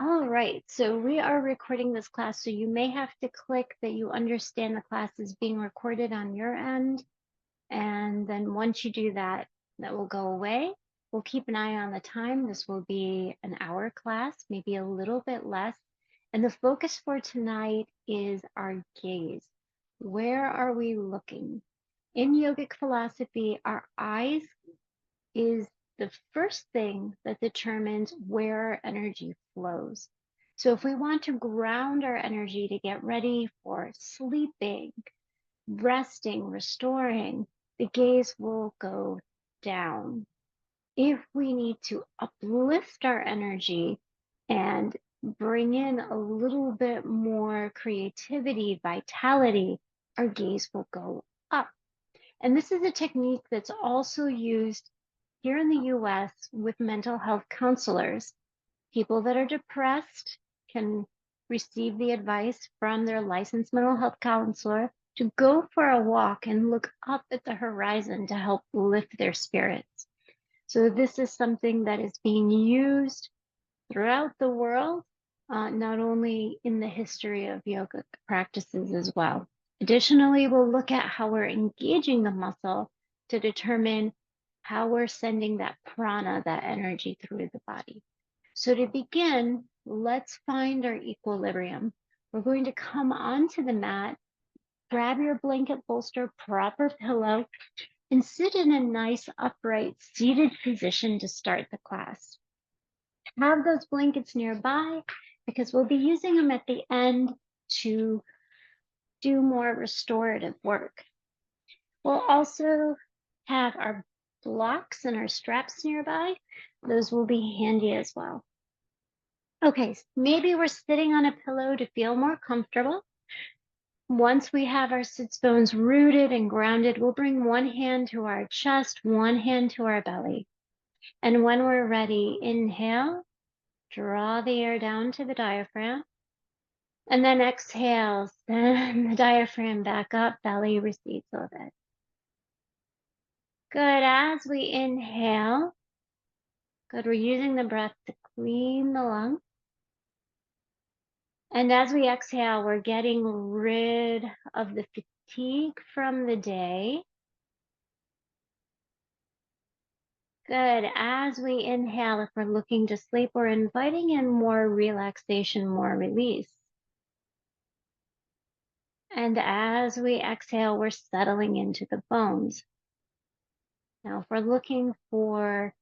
All right, so we are recording this class, so you may have to click that you understand the class is being recorded on your end. And then once you do that, that will go away. We'll keep an eye on the time. This will be an hour class, maybe a little bit less. And the focus for tonight is our gaze. Where are we looking? In yogic philosophy, our eyes is the first thing that determines where our energy flows. So if we want to ground our energy to get ready for sleeping, resting, restoring, the gaze will go down. If we need to uplift our energy and bring in a little bit more creativity, vitality, our gaze will go up. And this is a technique that's also used here in the US with mental health counselors. People that are depressed can receive the advice from their licensed mental health counselor to go for a walk and look up at the horizon to help lift their spirits. So this is something that is being used throughout the world, not only in the history of yoga practices as well. Additionally, we'll look at how we're engaging the muscle to determine how we're sending that prana, that energy through the body. So to begin, let's find our equilibrium. We're going to come onto the mat, grab your blanket bolster, proper pillow, and sit in a nice upright seated position to start the class. Have those blankets nearby because we'll be using them at the end to do more restorative work. We'll also have our blocks and our straps nearby. Those will be handy as well. Okay, maybe we're sitting on a pillow to feel more comfortable. Once we have our sits bones rooted and grounded, we'll bring one hand to our chest, one hand to our belly. And when we're ready, inhale, draw the air down to the diaphragm. And then exhale, send the diaphragm back up, belly recedes a little bit. Good, as we inhale, good, we're using the breath to clean the lungs. And as we exhale, we're getting rid of the fatigue from the day. Good. As we inhale, if we're looking to sleep, we're inviting in more relaxation, more release. And as we exhale, we're settling into the bones. Now, if we're looking for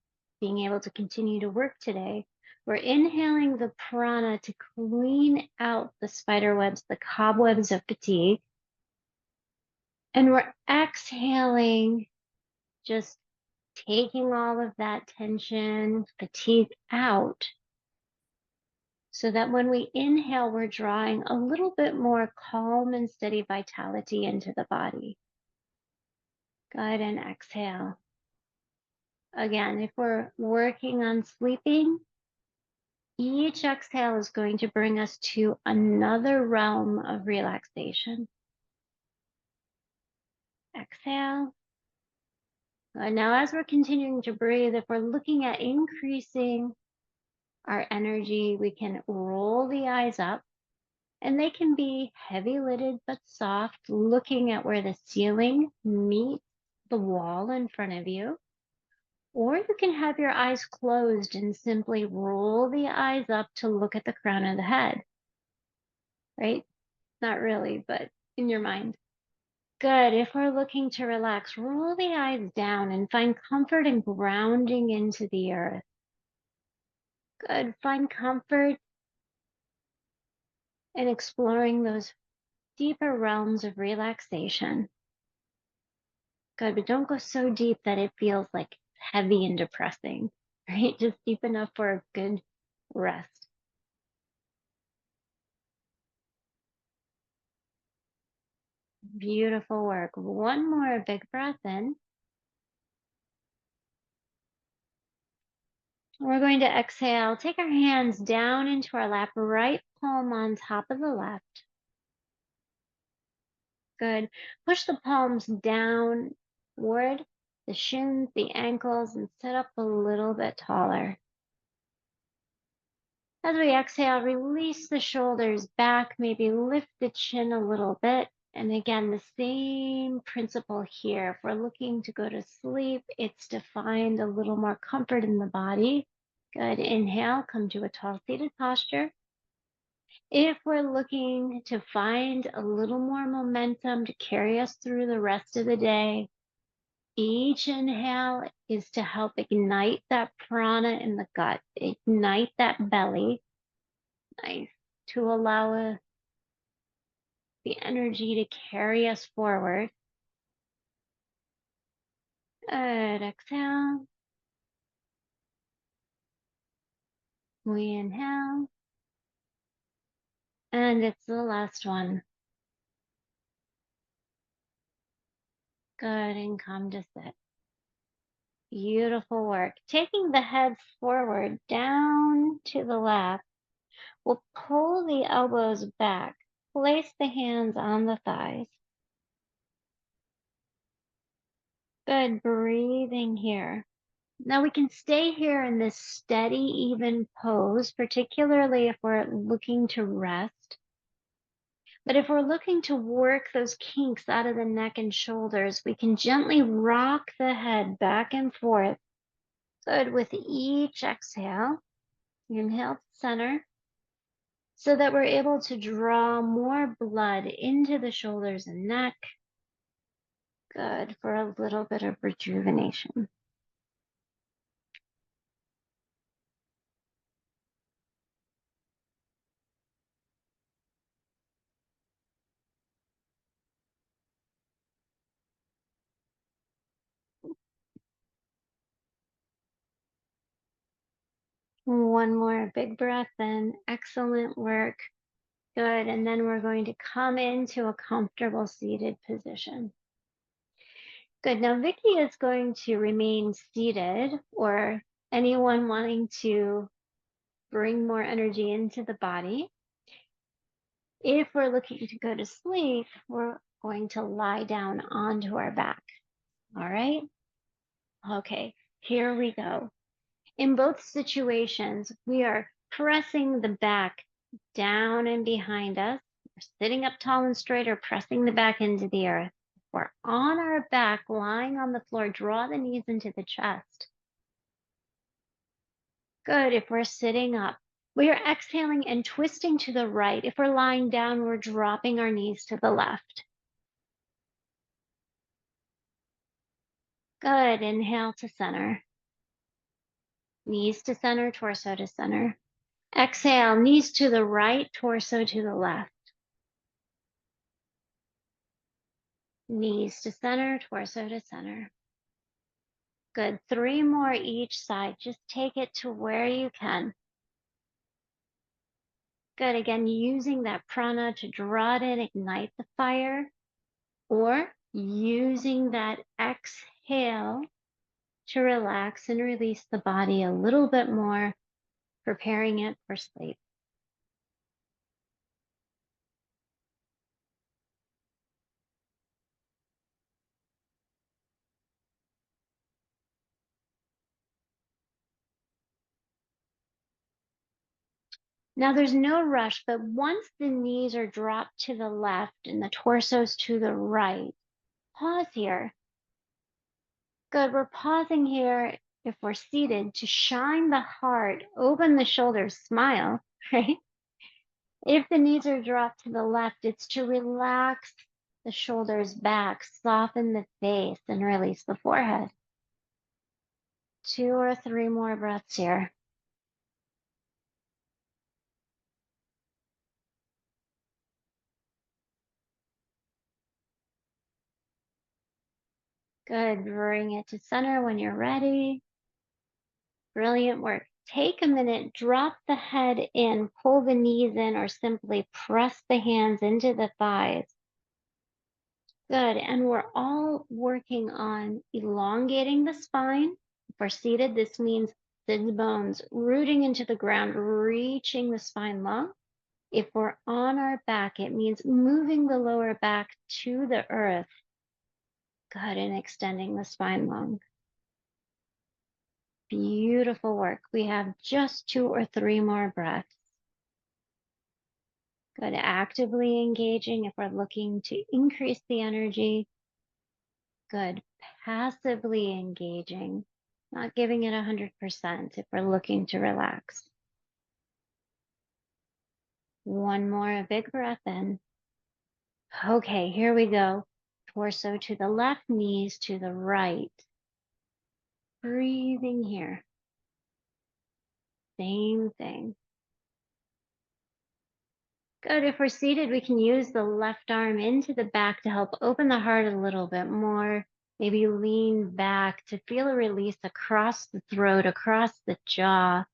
being able to continue to work today, we're inhaling the prana to clean out the spider webs, the cobwebs of fatigue. And we're exhaling, just taking all of that tension, fatigue out, so that when we inhale, we're drawing a little bit more calm and steady vitality into the body. Good, and exhale. Again, if we're working on sleeping, each exhale is going to bring us to another realm of relaxation. Exhale. And now as we're continuing to breathe, if we're looking at increasing our energy, we can roll the eyes up, and they can be heavy lidded but soft, looking at where the ceiling meets the wall in front of you. Or you can have your eyes closed and simply roll the eyes up to look at the crown of the head, right? Not really, but in your mind. Good. If we're looking to relax, roll the eyes down and find comfort in grounding into the earth. Good. Find comfort in exploring those deeper realms of relaxation. Good, but don't go so deep that it feels like heavy and depressing, right? Just deep enough for a good rest. Beautiful work. One more big breath in. We're going to exhale. Take our hands down into our lap, right palm on top of the left. Good. Push the palms downward, the shins, the ankles, and sit up a little bit taller. As we exhale, release the shoulders back, maybe lift the chin a little bit. And again, the same principle here. If we're looking to go to sleep, it's to find a little more comfort in the body. Good. Inhale, come to a tall seated posture. If we're looking to find a little more momentum to carry us through the rest of the day, each inhale is to help ignite that prana in the gut, ignite that belly. Nice. To allow the energy to carry us forward. Good. Exhale. We inhale. And it's the last one. Good. And come to sit. Beautiful work. Taking the head forward down to the left. We'll pull the elbows back. Place the hands on the thighs. Good. Breathing here. Now we can stay here in this steady, even pose, particularly if we're looking to rest. But if we're looking to work those kinks out of the neck and shoulders, we can gently rock the head back and forth. Good. With each exhale, inhale to center so that we're able to draw more blood into the shoulders and neck. Good. For a little bit of rejuvenation. One more big breath in. Excellent work. Good. And then we're going to come into a comfortable seated position. Good. Now, Vicky is going to remain seated, or anyone wanting to bring more energy into the body. If we're looking to go to sleep, we're going to lie down onto our back. All right. Okay. Here we go. In both situations, we are pressing the back down and behind us. We're sitting up tall and straight or pressing the back into the earth. We're on our back, lying on the floor. Draw the knees into the chest. Good. If we're sitting up, we are exhaling and twisting to the right. If we're lying down, we're dropping our knees to the left. Good. Inhale to center. Knees to center, torso to center. Exhale, knees to the right, torso to the left. Knees to center, torso to center. Good. 3 more each side. Just take it to where you can. Good. Again, using that prana to draw it in, ignite the fire, or using that exhale to relax and release the body a little bit more, preparing it for sleep. Now there's no rush, but once the knees are dropped to the left and the torso's to the right, pause here. Good. We're pausing here if we're seated to shine the heart, open the shoulders, smile, right? If the knees are dropped to the left, it's to relax the shoulders back, soften the face, and release the forehead. 2 or 3 more breaths here. Good. Bring it to center when you're ready. Brilliant work. Take a minute, drop the head in, pull the knees in, or simply press the hands into the thighs. Good. And we're all working on elongating the spine. If we're seated, this means sits bones rooting into the ground, reaching the spine long. If we're on our back, it means moving the lower back to the earth. Good. And extending the spine long. Beautiful work. We have just 2 or 3 more breaths. Good. Actively engaging if we're looking to increase the energy. Good. Passively engaging, not giving it 100% if we're looking to relax. One more, a big breath in. Okay, here we go. Torso to the left, knees to the right. Breathing here. Same thing. Good. If we're seated, we can use the left arm into the back to help open the heart a little bit more. Maybe lean back to feel a release across the throat, across the jaw.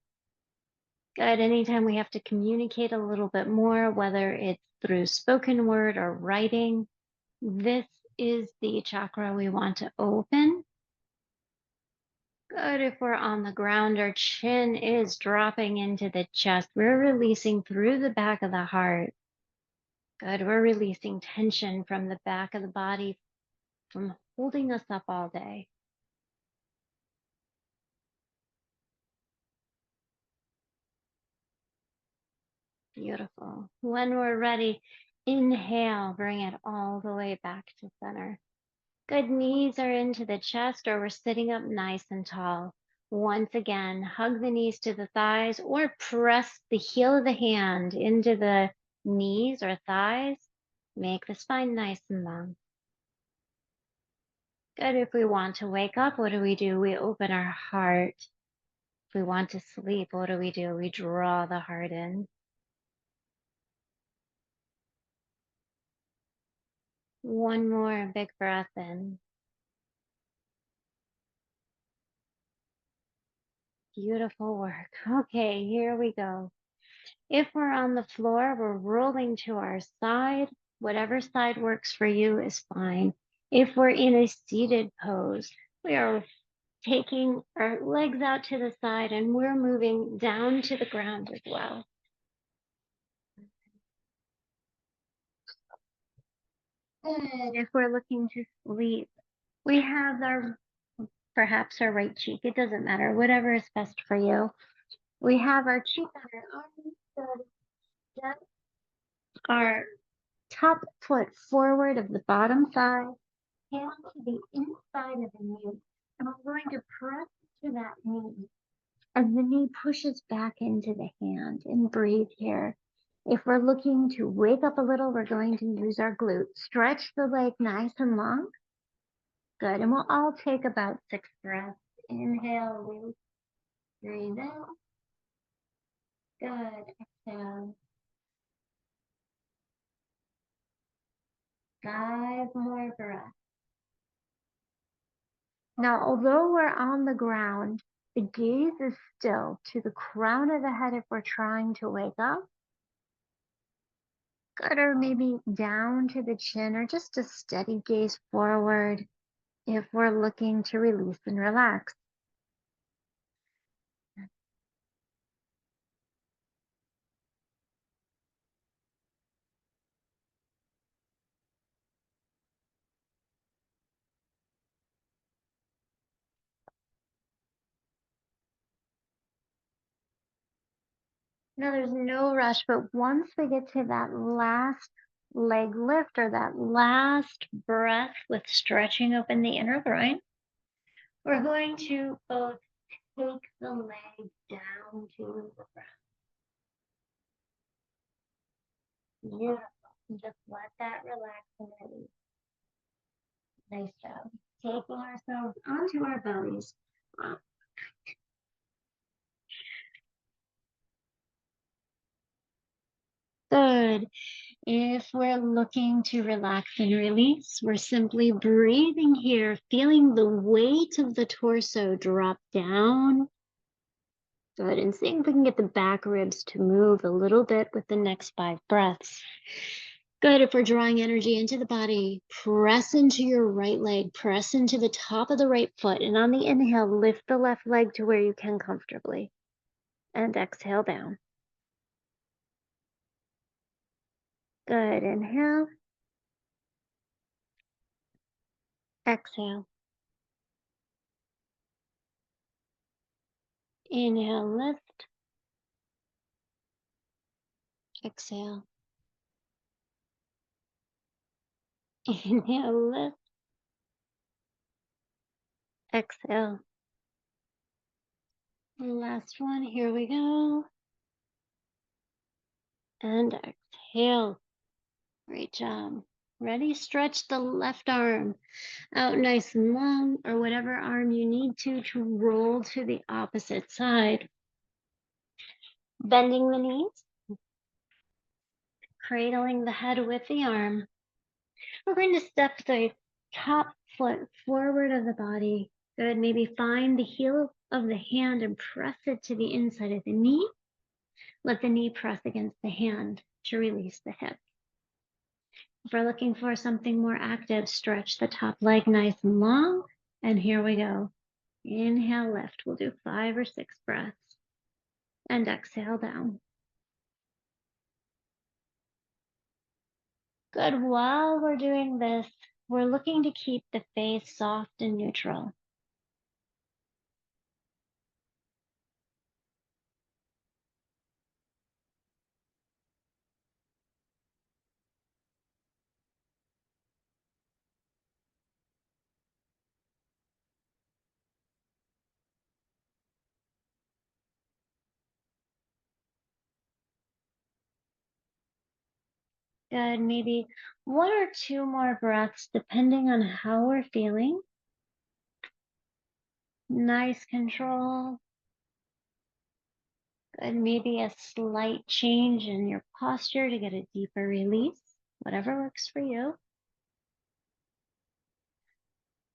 Good. Anytime we have to communicate a little bit more, whether it's through spoken word or writing, this is the chakra we want to open. Good. If we're on the ground, our chin is dropping into the chest. We're releasing through the back of the heart. Good. We're releasing tension from the back of the body from holding us up all day. Beautiful. When we're ready, inhale, bring it all the way back to center. Good. Knees are into the chest or we're sitting up nice and tall. Once again, hug the knees to the thighs or press the heel of the hand into the knees or thighs. Make the spine nice and long. Good. If we want to wake up, what do? We open our heart. If we want to sleep, what do? We draw the heart in. One more big breath in. Beautiful work. Okay, here we go. If we're on the floor, we're rolling to our side. Whatever side works for you is fine. If we're in a seated pose, we are taking our legs out to the side and we're moving down to the ground as well. Good. If we're looking to sleep, we have perhaps our right cheek. It doesn't matter, whatever is best for you. We have our cheek on our arm, step our top foot forward of the bottom thigh, hand to the inside of the knee, and we're going to press to that knee as the knee pushes back into the hand, and breathe here. If we're looking to wake up a little, we're going to use our glute. Stretch the leg nice and long. Good, and we'll all take about 6 breaths. Inhale, loop, breathe in. Good, exhale. 5 more breaths. Now, although we're on the ground, the gaze is still to the crown of the head if we're trying to wake up. Good, or maybe down to the chin, or just a steady gaze forward if we're looking to release and relax. Now, there's no rush, but once we get to that last leg lift or that last breath with stretching open the inner groin, we're going to both take the leg down to the ground. Beautiful. Just let that relax and release. Nice job. Taking ourselves onto our bellies. Good. If we're looking to relax and release, we're simply breathing here, feeling the weight of the torso drop down. Good. And seeing if we can get the back ribs to move a little bit with the next 5 breaths. Good. If we're drawing energy into the body, press into your right leg, press into the top of the right foot. And on the inhale, lift the left leg to where you can comfortably. And exhale down. Good. Inhale. Exhale. Inhale, lift. Exhale. Inhale, lift. Exhale. Last one. Here we go. And exhale. Great job. Ready? Stretch the left arm out nice and long, or whatever arm you need to roll to the opposite side. Bending the knees, cradling the head with the arm. We're going to step the top foot forward of the body. Good. Maybe find the heel of the hand and press it to the inside of the knee. Let the knee press against the hand to release the hip. If we're looking for something more active, stretch the top leg nice and long. And here we go. Inhale, lift. We'll do 5 or 6 breaths. And exhale down. Good. While we're doing this, we're looking to keep the face soft and neutral. Good. Maybe 1 or 2 more breaths, depending on how we're feeling. Nice control. Good. Maybe a slight change in your posture to get a deeper release, whatever works for you.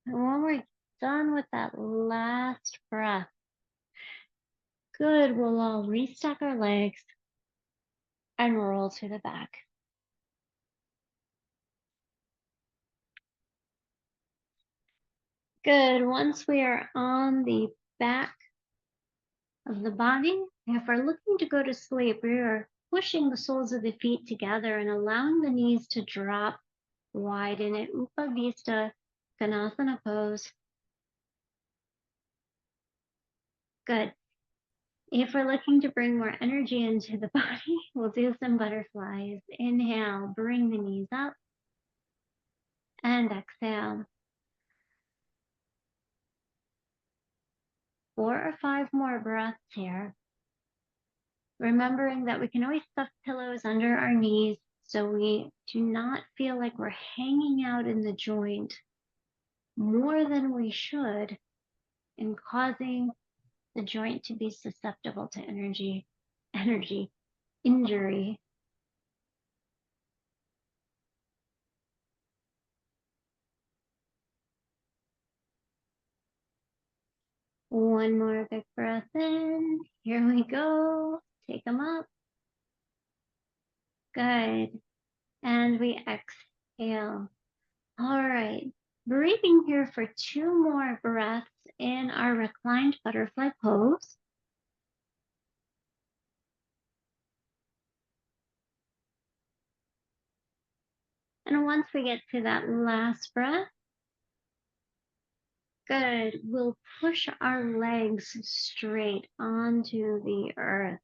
And when we're done with that last breath, good, we'll all restack our legs and roll to the back. Good. Once we are on the back of the body, if we're looking to go to sleep, we are pushing the soles of the feet together and allowing the knees to drop wide in it. Upavista Konasana pose. Good. If we're looking to bring more energy into the body, we'll do some butterflies. Inhale, bring the knees up. And exhale. 4 or 5 more breaths here. Remembering that we can always stuff pillows under our knees so we do not feel like we're hanging out in the joint more than we should and causing the joint to be susceptible to injury. One more big breath in. Here we go. Take them up. Good. And we exhale. All right. Breathing here for 2 more breaths in our reclined butterfly pose. And once we get to that last breath, good, we'll push our legs straight onto the earth.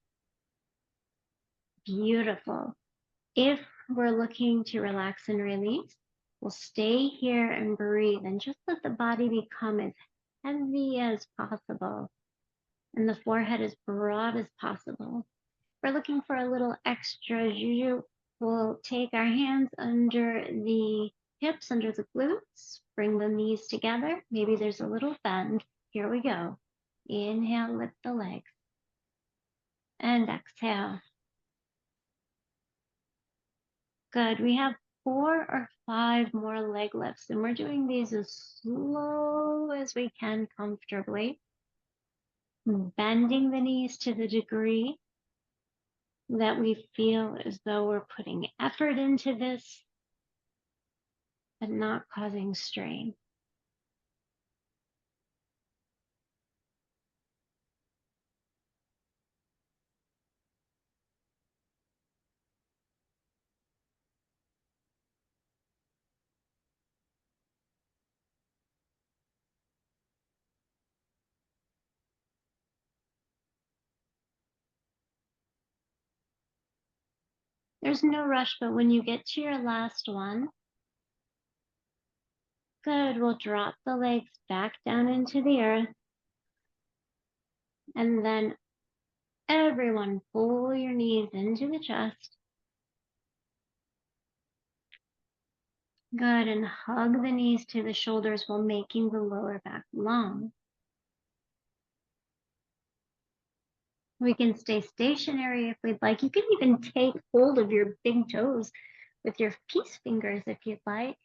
Beautiful. If we're looking to relax and release, we'll stay here and breathe and just let the body become as heavy as possible and the forehead as broad as possible. If we're looking for a little extra juju, we'll take our hands under the hips, under the glutes, bring the knees together. Maybe there's a little bend. Here we go. Inhale, lift the legs. And exhale. Good. We have 4 or 5 more leg lifts, and we're doing these as slow as we can comfortably. Bending the knees to the degree that we feel as though we're putting effort into this, but not causing strain. There's no rush, but when you get to your last one, good, we'll drop the legs back down into the earth. And then everyone pull your knees into the chest. Good, and hug the knees to the shoulders while making the lower back long. We can stay stationary if we'd like. You can even take hold of your big toes with your peace fingers if you'd like.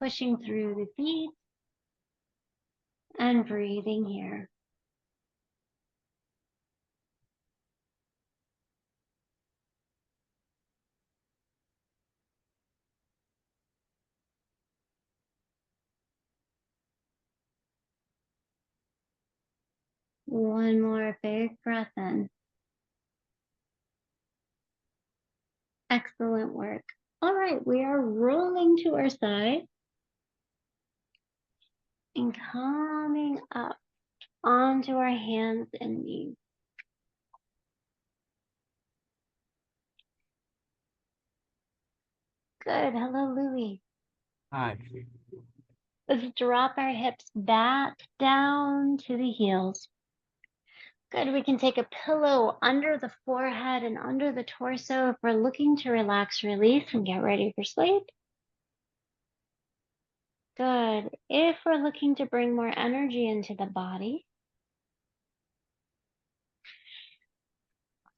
Pushing through the feet and breathing here. One more big breath in. Excellent work. All right, we are rolling to our side and coming up onto our hands and knees. Good. Hello, Louie. Hi. Let's drop our hips back down to the heels. Good. We can take a pillow under the forehead and under the torso if we're looking to relax, release, and get ready for sleep. Good. If we're looking to bring more energy into the body,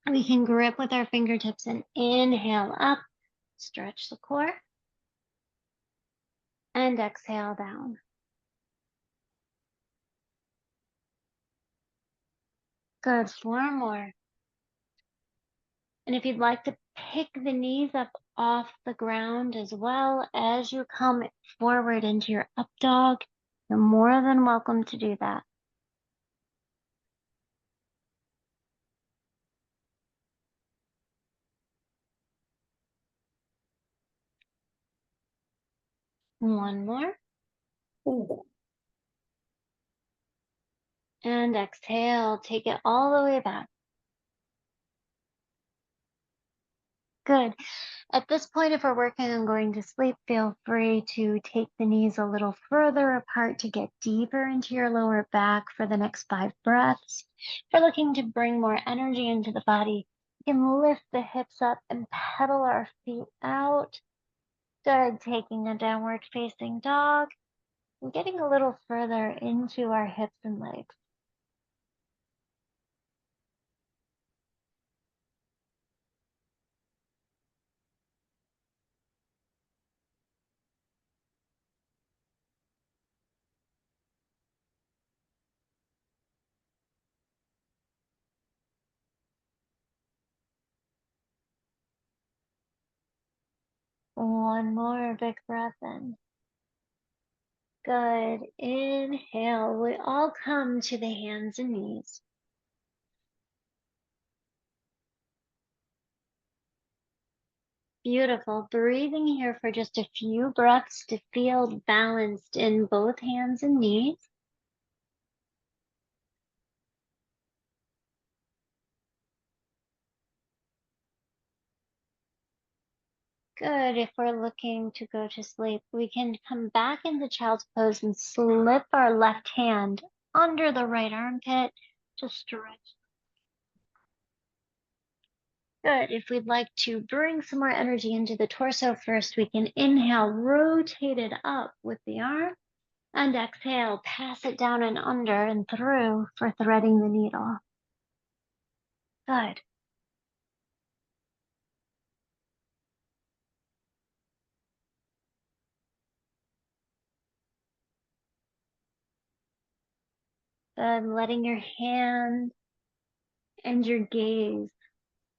we can grip with our fingertips and inhale up, stretch the core, and exhale down. Good. 4 more. And if you'd like to pick the knees up off the ground as well as you come forward into your up dog, you're more than welcome to do that. One more. Ooh. And exhale, take it all the way back. Good. At this point, if we're working on going to sleep, feel free to take the knees a little further apart to get deeper into your lower back for the next 5 breaths. If we're looking to bring more energy into the body, we can lift the hips up and pedal our feet out. Good. Taking a downward facing dog and getting a little further into our hips and legs. One more big breath in. Good. Inhale. We all come to the hands and knees. Beautiful. Breathing here for just a few breaths to feel balanced in both hands and knees. Good. If we're looking to go to sleep, we can come back into child's pose and slip our left hand under the right armpit to stretch. Good. If we'd like to bring some more energy into the torso first, we can inhale, rotate it up with the arm, and exhale, pass it down and under and through for threading the needle. Good. Good. Letting your hand and your gaze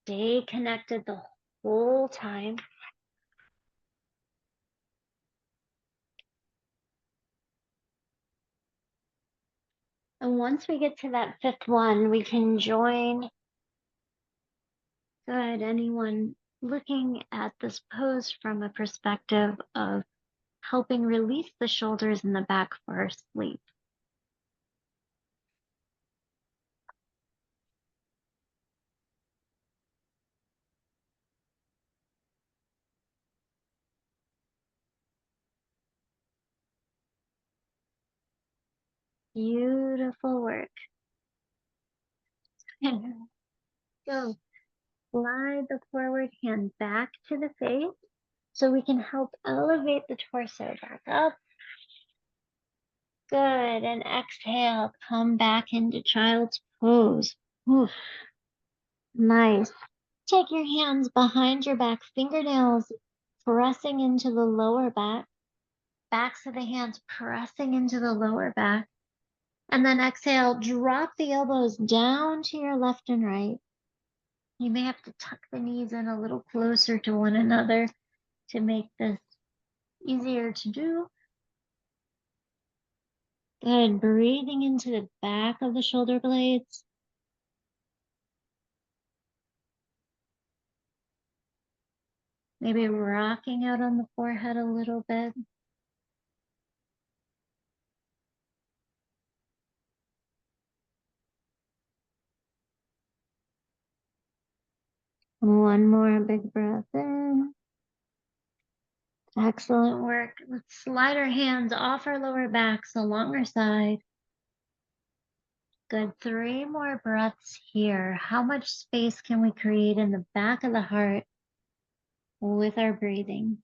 stay connected the whole time. And once we get to that 5th one, we can join. Good. Anyone looking at this pose from a perspective of helping release the shoulders and the back for sleep. Beautiful work. Go. Slide the forward hand back to the face so we can help elevate the torso back up. Good. And exhale, come back into child's pose. Oof. Nice. Take your hands behind your back, fingernails pressing into the lower back, backs of the hands pressing into the lower back. And then exhale, drop the elbows down to your left and right. You may have to tuck the knees in a little closer to one another to make this easier to do. Good. Breathing into the back of the shoulder blades. Maybe rocking out on the forehead a little bit. One more big breath in. Excellent work. Let's slide our hands off our lower backs along our side. Good. 3 more breaths here. How much space can we create in the back of the heart with our breathing?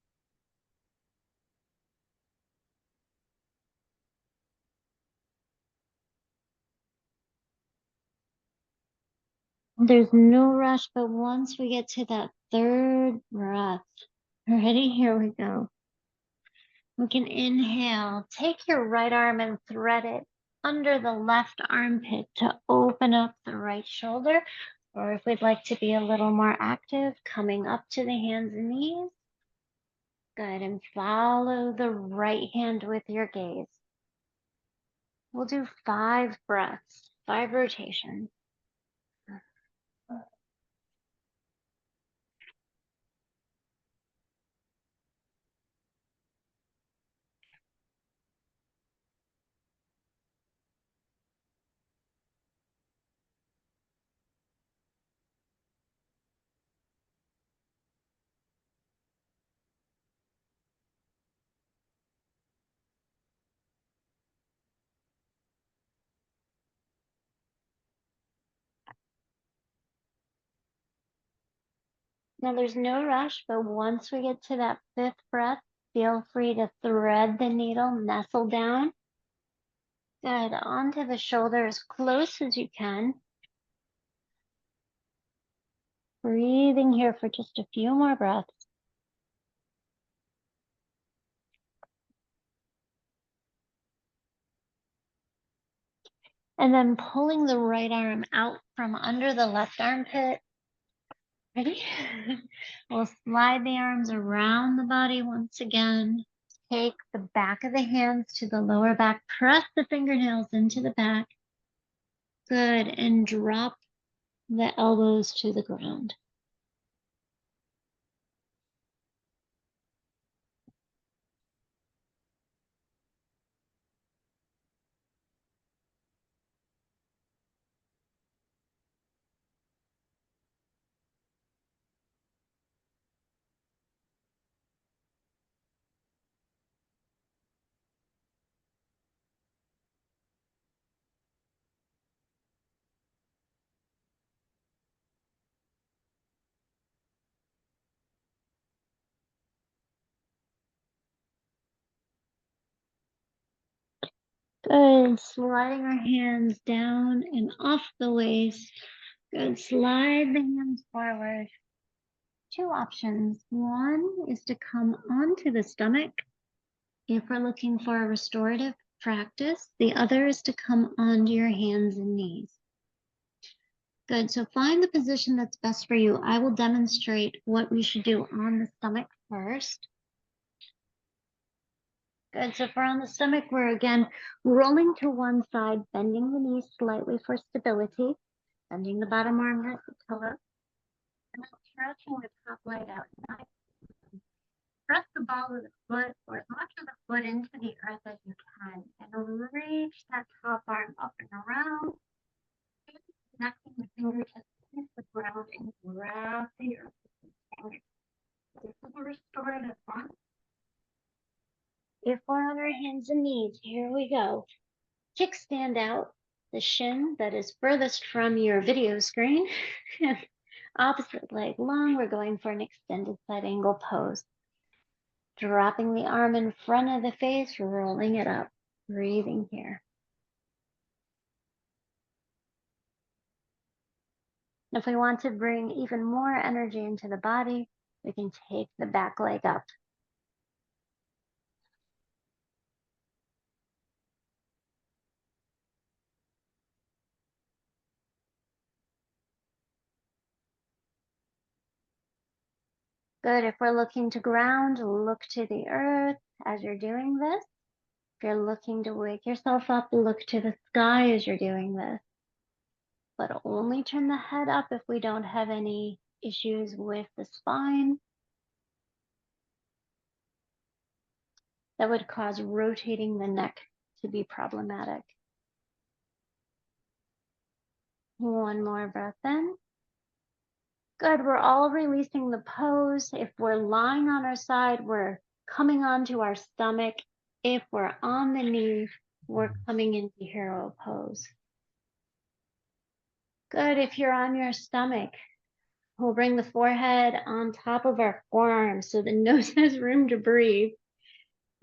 There's no rush, but once we get to that 3rd breath, ready? Here we go. We can inhale, take your right arm and thread it under the left armpit to open up the right shoulder. Or if we'd like to be a little more active, coming up to the hands and knees. Good, and follow the right hand with your gaze. We'll do 5 breaths, 5 rotations. Now there's no rush, but once we get to that 5th breath, feel free to thread the needle, nestle down. Good, onto the shoulder as close as you can. Breathing here for just a few more breaths. And then pulling the right arm out from under the left armpit. Ready? We'll slide the arms around the body once again. Take the back of the hands to the lower back. Press the fingernails into the back. Good. And drop the elbows to the ground. Good. Sliding our hands down and off the waist. Good. Slide the hands forward. 2 options. One is to come onto the stomach if we're looking for a restorative practice. The other is to come onto your hands and knees. Good. So find the position that's best for you. I will demonstrate what we should do on the stomach first. Good. So if we're on the stomach, we're again rolling to one side, bending the knees slightly for stability, bending the bottom arm as the pillow, and then stretching the top leg out. Press the ball of the foot or as much of the foot into the earth as you can and reach that top arm up and around, connecting the fingertips to the ground and grab the earth with the fingers. This is a restorative one. If we're on our hands and knees, here we go. kickstand out the shin that is furthest from your video screen. Opposite leg long, we're going for an extended side angle pose. Dropping the arm in front of the face, rolling it up, breathing here. If we want to bring even more energy into the body, we can take the back leg up. Good. If we're looking to ground, look to the earth as you're doing this. If you're looking to wake yourself up, look to the sky as you're doing this. But only turn the head up if we don't have any issues with the spine that would cause rotating the neck to be problematic. One more breath in. Good. We're all releasing the pose. If we're lying on our side, we're coming onto our stomach. If we're on the knee, we're coming into hero pose. Good. If you're on your stomach, we'll bring the forehead on top of our forearms so the nose has room to breathe.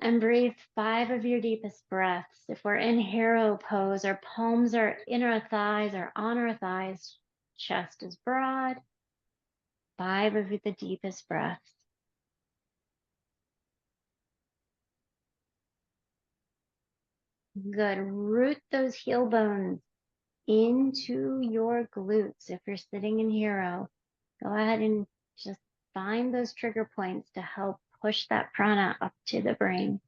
And breathe 5 of your deepest breaths. If we're in hero pose, our palms are in our thighs or on our thighs, chest is broad. 5 of the deepest breaths. Good. Root those heel bones into your glutes. If you're sitting in hero, go ahead and just find those trigger points to help push that prana up to the brain.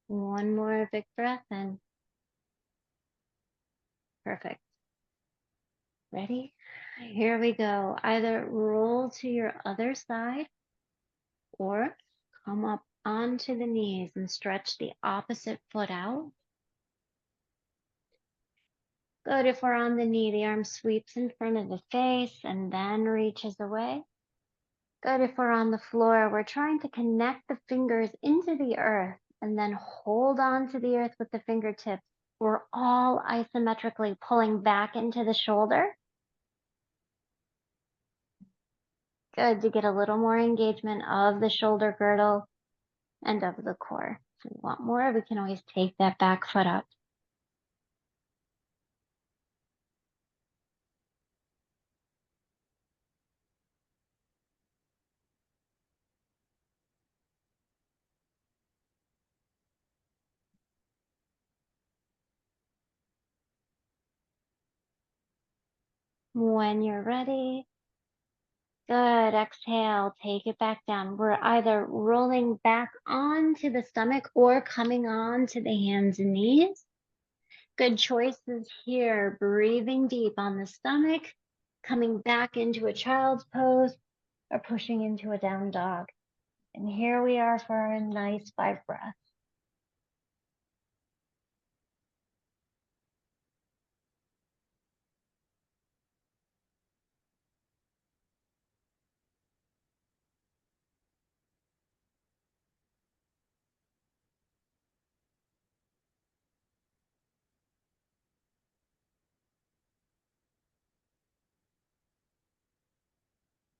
One more big breath in. Perfect. Ready? Here we go. Either roll to your other side or come up onto the knees and stretch the opposite foot out. Good. If we're on the knee, the arm sweeps in front of the face and then reaches away. Good. If we're on the floor, we're trying to connect the fingers into the earth and then hold on to the earth with the fingertips. We're all isometrically pulling back into the shoulder. Good, to get a little more engagement of the shoulder girdle and of the core. If we want more, we can always take that back foot up. When you're ready, good, exhale, take it back down. We're either rolling back onto the stomach or coming on to the hands and knees. Good choices here, breathing deep on the stomach, coming back into a child's pose, or pushing into a down dog. And here we are for a nice 5 breaths.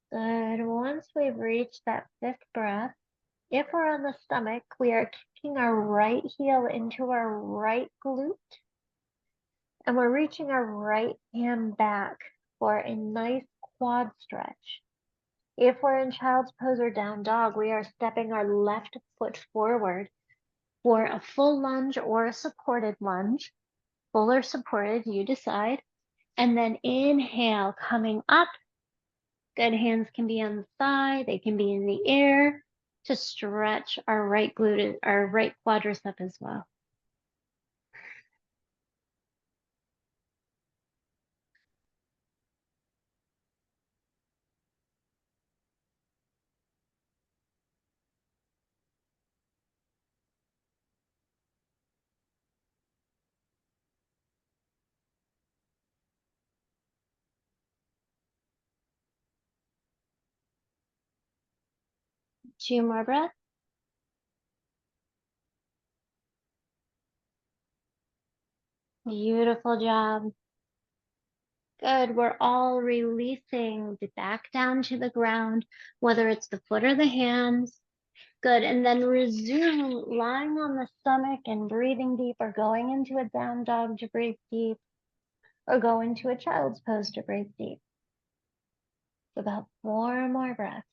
Good. Once we've reached that 5th breath, if we're on the stomach, we are kicking our right heel into our right glute. And we're reaching our right hand back for a nice quad stretch. If we're in child's pose or down dog, we are stepping our left foot forward for a full lunge or a supported lunge. Full or supported, you decide. And then inhale, coming up. Good, hands can be on the side, they can be in the air to stretch our right glute, our right quadricep as well. 2 more breaths. Beautiful job. Good. We're all releasing back down to the ground, whether it's the foot or the hands. Good. And then resume lying on the stomach and breathing deep, or going into a down dog to breathe deep, or go into a child's pose to breathe deep. About 4 more breaths.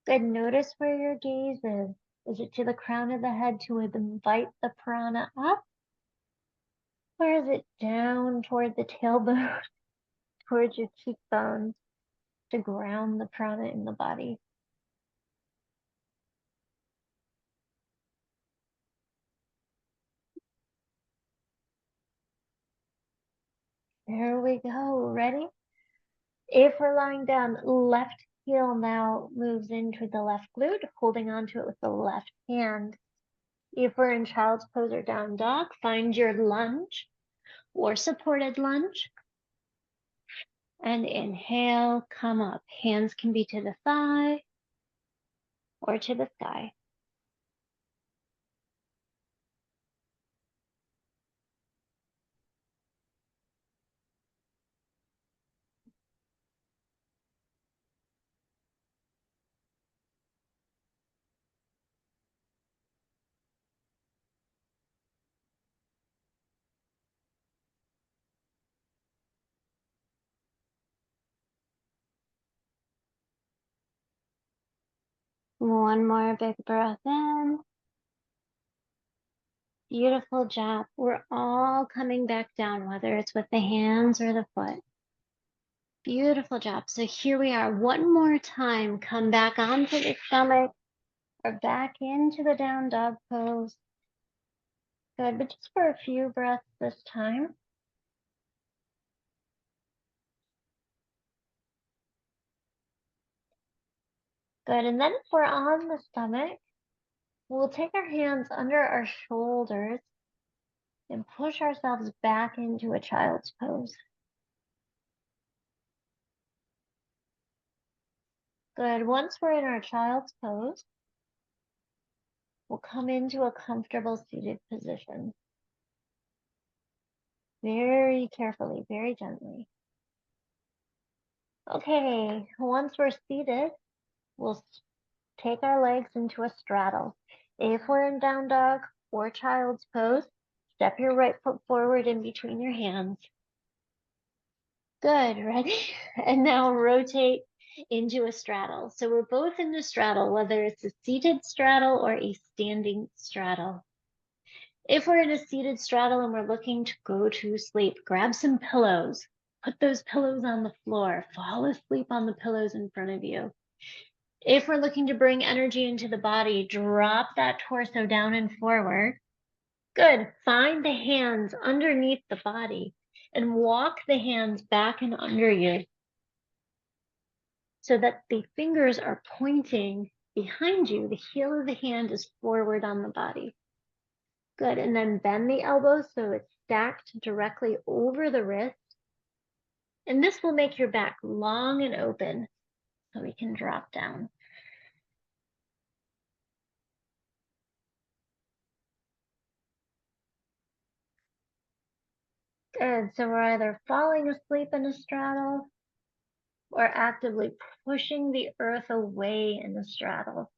Good. Notice where your gaze is. Is it to the crown of the head to invite the prana up? Or is it down toward the tailbone, towards your cheekbones, to ground the prana in the body? There we go. Ready? If we're lying down, left heel now moves into the left glute, holding onto it with the left hand. If we're in child's pose or down dog, find your lunge or supported lunge. And inhale, come up. Hands can be to the thigh or to the sky. One more big breath in. Beautiful job. We're all coming back down, whether it's with the hands or the foot. Beautiful job. So here we are. One more time. Come back onto the stomach or back into the down dog pose. Good, but just for a few breaths this time. Good, and then if we're on the stomach, we'll take our hands under our shoulders and push ourselves back into a child's pose. Good, once we're in our child's pose, we'll come into a comfortable seated position. Very carefully, very gently. Okay, once we're seated, we'll take our legs into a straddle. If we're in down dog or child's pose, step your right foot forward in between your hands. Good, ready? And now rotate into a straddle. So we're both in the straddle, whether it's a seated straddle or a standing straddle. If we're in a seated straddle and we're looking to go to sleep, grab some pillows. Put those pillows on the floor. Fall asleep on the pillows in front of you. If we're looking to bring energy into the body, drop that torso down and forward. Good. Find the hands underneath the body and walk the hands back and under you so that the fingers are pointing behind you. The heel of the hand is forward on the body. Good. And then bend the elbows so it's stacked directly over the wrist. And this will make your back long and open so we can drop down. Good. So we're either falling asleep in a straddle or actively pushing the earth away in the straddle.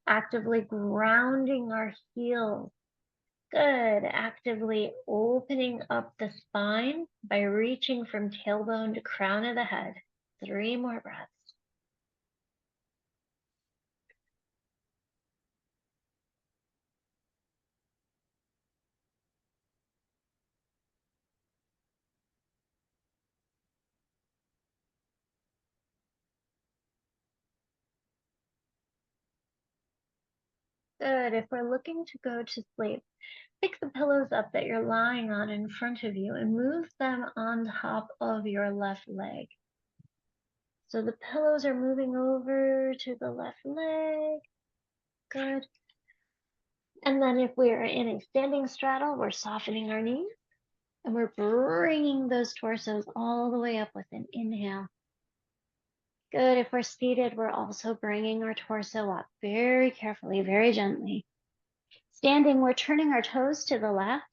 Actively grounding our heels. Good. Actively opening up the spine by reaching from tailbone to crown of the head. 3 more breaths. Good. If we're looking to go to sleep, pick the pillows up that you're lying on in front of you and move them on top of your left leg. So the pillows are moving over to the left leg. Good. And then if we are in a standing straddle, we're softening our knees and we're bringing those torsos all the way up with an inhale. Good. If we're seated, we're also bringing our torso up very carefully, very gently. Standing, we're turning our toes to the left.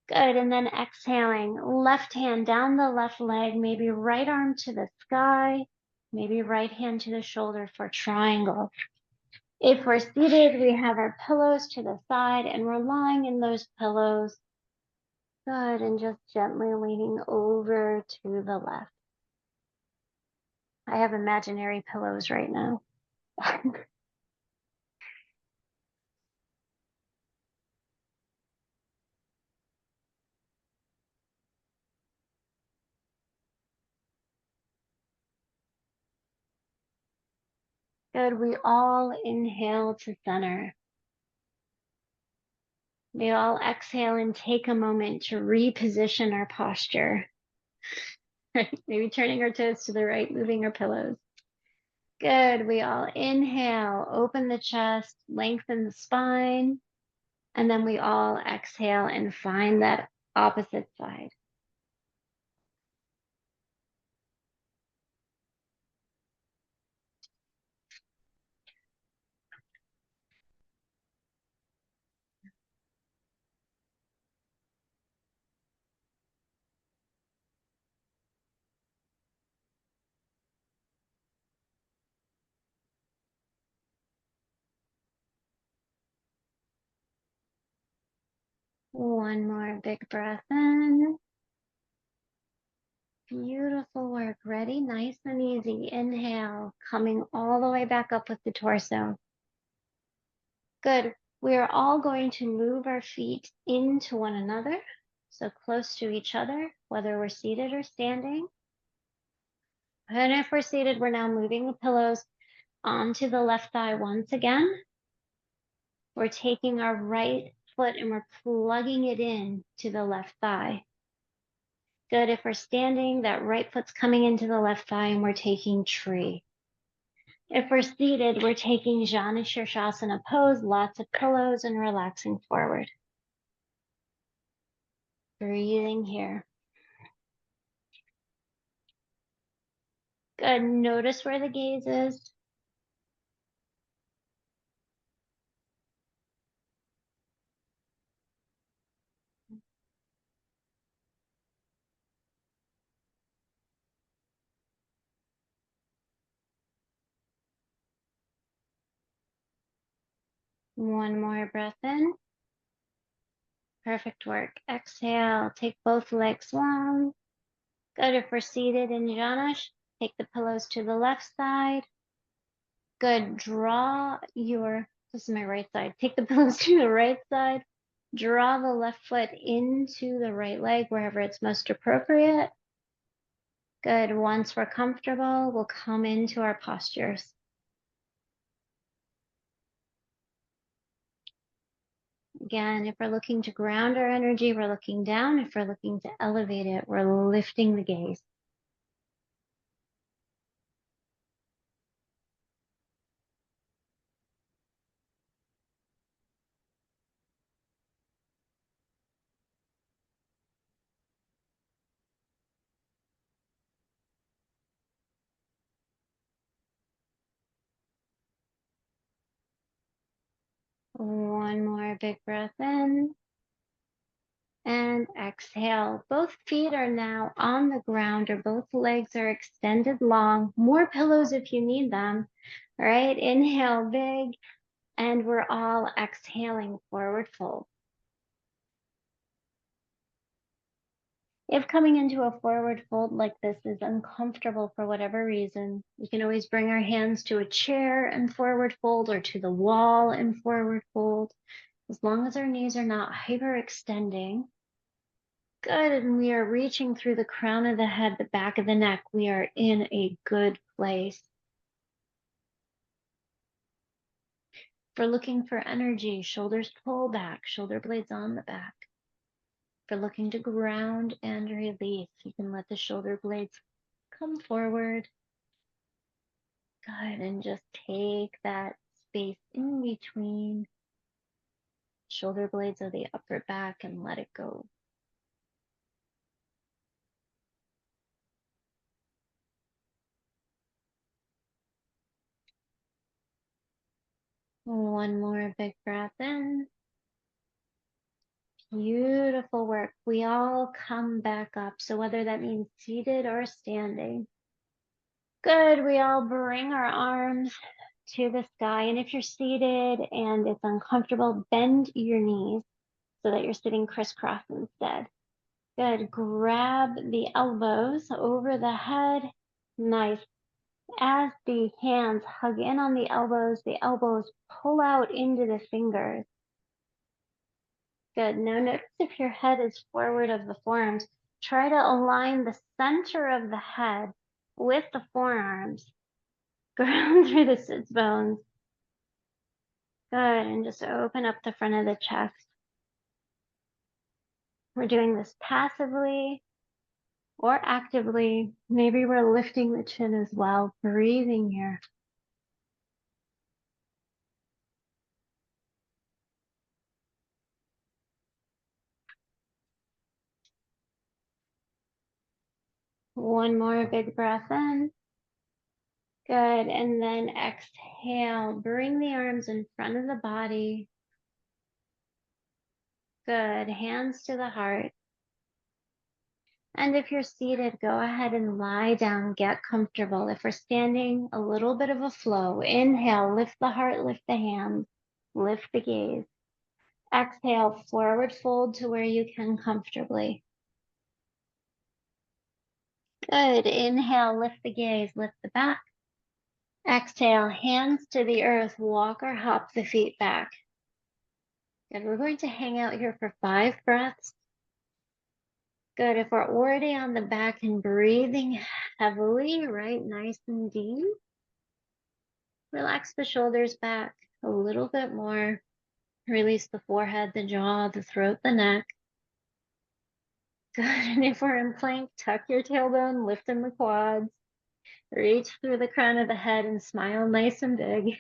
Good, and then exhaling, left hand down the left leg, maybe right arm to the sky, maybe right hand to the shoulder for triangle. If we're seated, we have our pillows to the side and we're lying in those pillows. Good, and just gently leaning over to the left. I have imaginary pillows right now. Good, we all inhale to center. We all exhale and take a moment to reposition our posture. Maybe turning our toes to the right, moving our pillows. Good. We all inhale, open the chest, lengthen the spine, and then we all exhale and find that opposite side. One more big breath in. Beautiful work. Ready? Nice and easy. Inhale, coming all the way back up with the torso. Good. We are all going to move our feet into one another, so close to each other, whether we're seated or standing. And if we're seated, we're now moving the pillows onto the left thigh once again. We're taking our right foot and we're plugging it in to the left thigh. Good. If we're standing, that right foot's coming into the left thigh and we're taking tree. If we're seated, we're taking Janu Shirshasana pose, lots of pillows and relaxing forward. Breathing here. Good. Notice where the gaze is. One more breath in. Perfect work. Exhale, take both legs long. Good. If we're seated in Janu, take the pillows to the left side. Good. This is my right side. Take the pillows to the right side. Draw the left foot into the right leg, wherever it's most appropriate. Good. Once we're comfortable, we'll come into our postures. Again, if we're looking to ground our energy, we're looking down. If we're looking to elevate it, we're lifting the gaze. One more big breath in. And exhale. Both feet are now on the ground, or both legs are extended long. More pillows if you need them. All right, inhale big, and we're all exhaling forward fold. If coming into a forward fold like this is uncomfortable for whatever reason, we can always bring our hands to a chair and forward fold, or to the wall and forward fold, as long as our knees are not hyperextending. Good, and we are reaching through the crown of the head, the back of the neck. We are in a good place. If we're looking for energy, shoulders pull back, shoulder blades on the back. If we're looking to ground and release, you can let the shoulder blades come forward. Good, and just take that space in between shoulder blades of the upper back and let it go. One more big breath in. Beautiful work. We all come back up. So whether that means seated or standing. Good. We all bring our arms to the sky. And if you're seated and it's uncomfortable, bend your knees so that you're sitting crisscross instead. Good. Grab the elbows over the head. Nice. As the hands hug in on the elbows pull out into the fingers. Good. Now notice if your head is forward of the forearms, try to align the center of the head with the forearms. Ground through the sits bones. Good. And just open up the front of the chest. We're doing this passively or actively. Maybe we're lifting the chin as well, breathing here. One more big breath in. Good. And then exhale. Bring the arms in front of the body. Good. Hands to the heart. And if you're seated, go ahead and lie down, get comfortable. If we're standing, a little bit of a flow. Inhale, lift the heart, lift the hands, lift the gaze. Exhale, forward fold to where you can comfortably. Good. Inhale, lift the gaze, lift the back. Exhale, hands to the earth, walk or hop the feet back. Good. We're going to hang out here for 5 breaths. Good. If we're already on the back and breathing heavily, right, nice and deep, relax the shoulders back a little bit more. Release the forehead, the jaw, the throat, the neck. Good. And if we're in plank, tuck your tailbone, lift in the quads. Reach through the crown of the head and smile nice and big.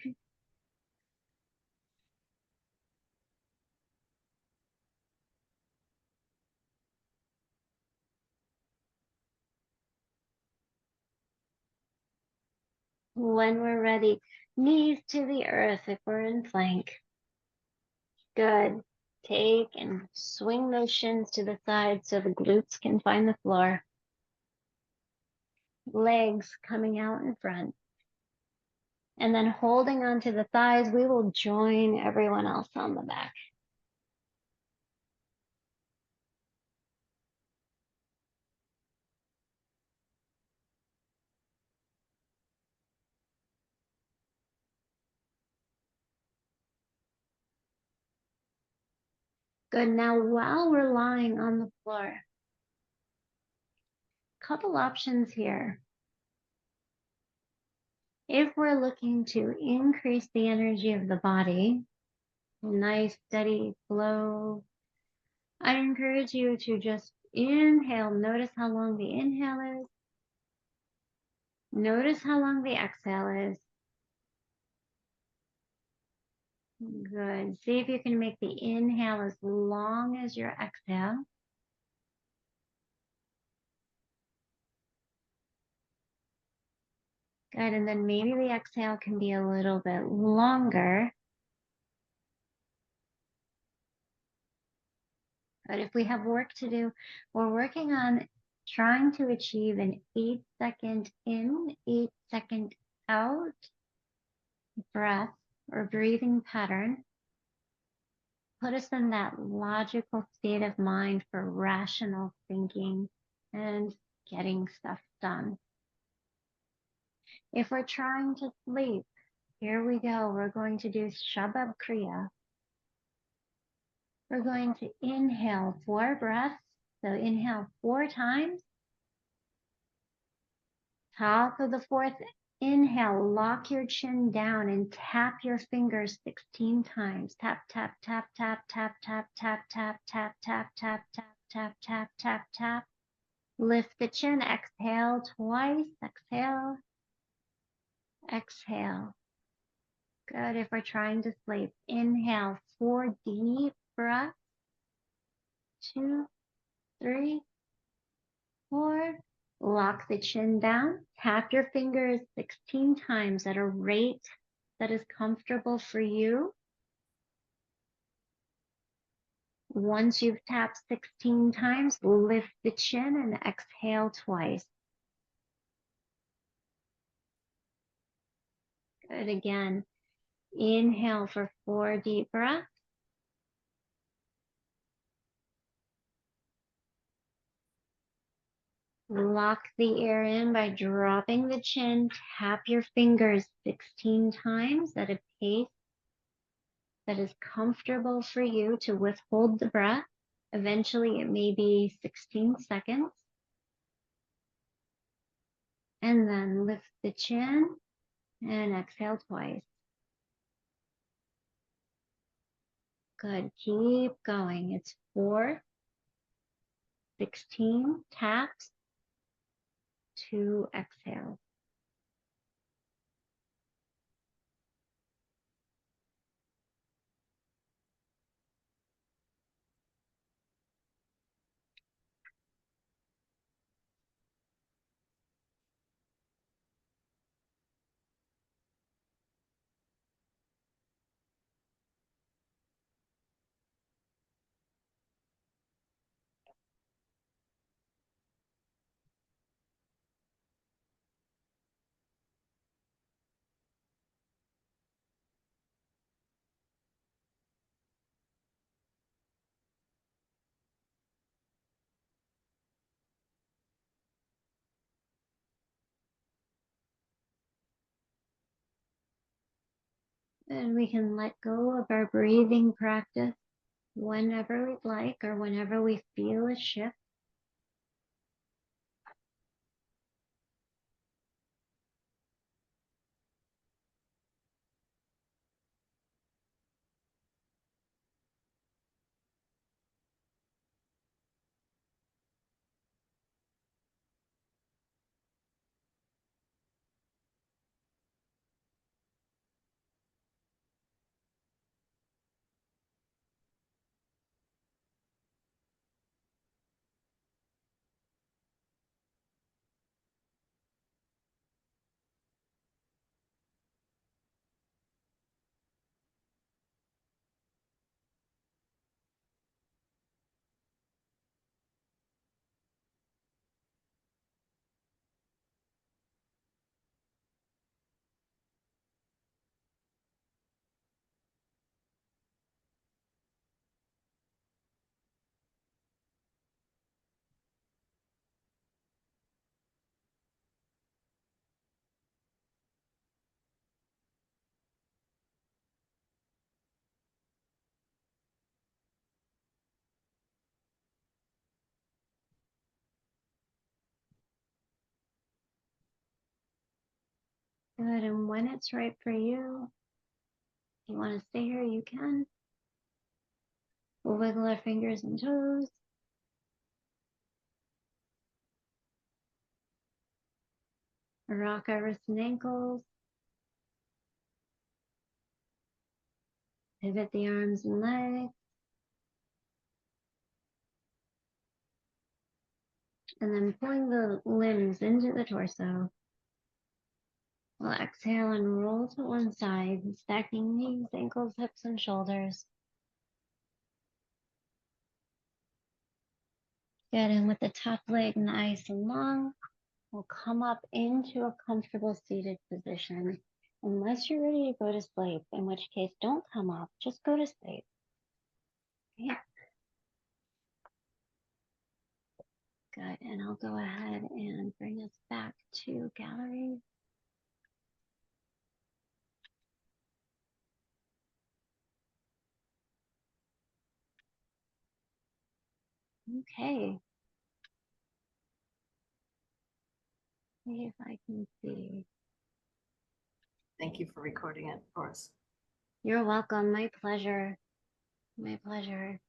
When we're ready, knees to the earth if we're in plank. Good. Take and swing those shins to the side so the glutes can find the floor. Legs coming out in front. And then holding onto the thighs, we will join everyone else on the back. Good. Now, while we're lying on the floor, couple options here. If we're looking to increase the energy of the body, nice steady flow, I encourage you to just inhale. Notice how long the inhale is. Notice how long the exhale is. Good. See if you can make the inhale as long as your exhale. Good. And then maybe the exhale can be a little bit longer. But if we have work to do, we're working on trying to achieve an 8-second in, 8-second out breath or breathing pattern. Put us in that logical state of mind for rational thinking and getting stuff done. If we're trying to sleep, here we go. We're going to do Shabab Kriya. We're going to inhale 4 breaths. So inhale 4 times. Top of the 4th inhale, lock your chin down and tap your fingers 16 times. Tap, tap, tap, tap, tap, tap, tap, tap, tap, tap, tap, tap, tap, tap, tap, tap. Lift the chin, exhale twice, exhale, exhale. Good. If we're trying to sleep, inhale 4 deep breaths. 2, 3, 4. Lock the chin down. Tap your fingers 16 times at a rate that is comfortable for you. Once you've tapped 16 times, lift the chin and exhale twice. Good. Again, inhale for 4 deep breaths. Lock the air in by dropping the chin. Tap your fingers 16 times at a pace that is comfortable for you to withhold the breath. Eventually, it may be 16 seconds. And then lift the chin and exhale twice. Good. Keep going. It's 4, 16 taps, 2 exhales. And we can let go of our breathing practice whenever we'd like or whenever we feel a shift. Good. And when it's right for you, if you want to stay here, you can. We'll wiggle our fingers and toes. Rock our wrists and ankles. Pivot the arms and legs. And then pulling the limbs into the torso. We'll exhale and roll to one side, stacking knees, ankles, hips, and shoulders. Good, and with the top leg nice and long, we'll come up into a comfortable seated position. Unless you're ready to go to sleep, in which case don't come up, just go to sleep. Yeah. Good, and I'll go ahead and bring us back to gallery. Okay. See if I can see. Thank you for recording it for us. You're welcome. My pleasure. My pleasure.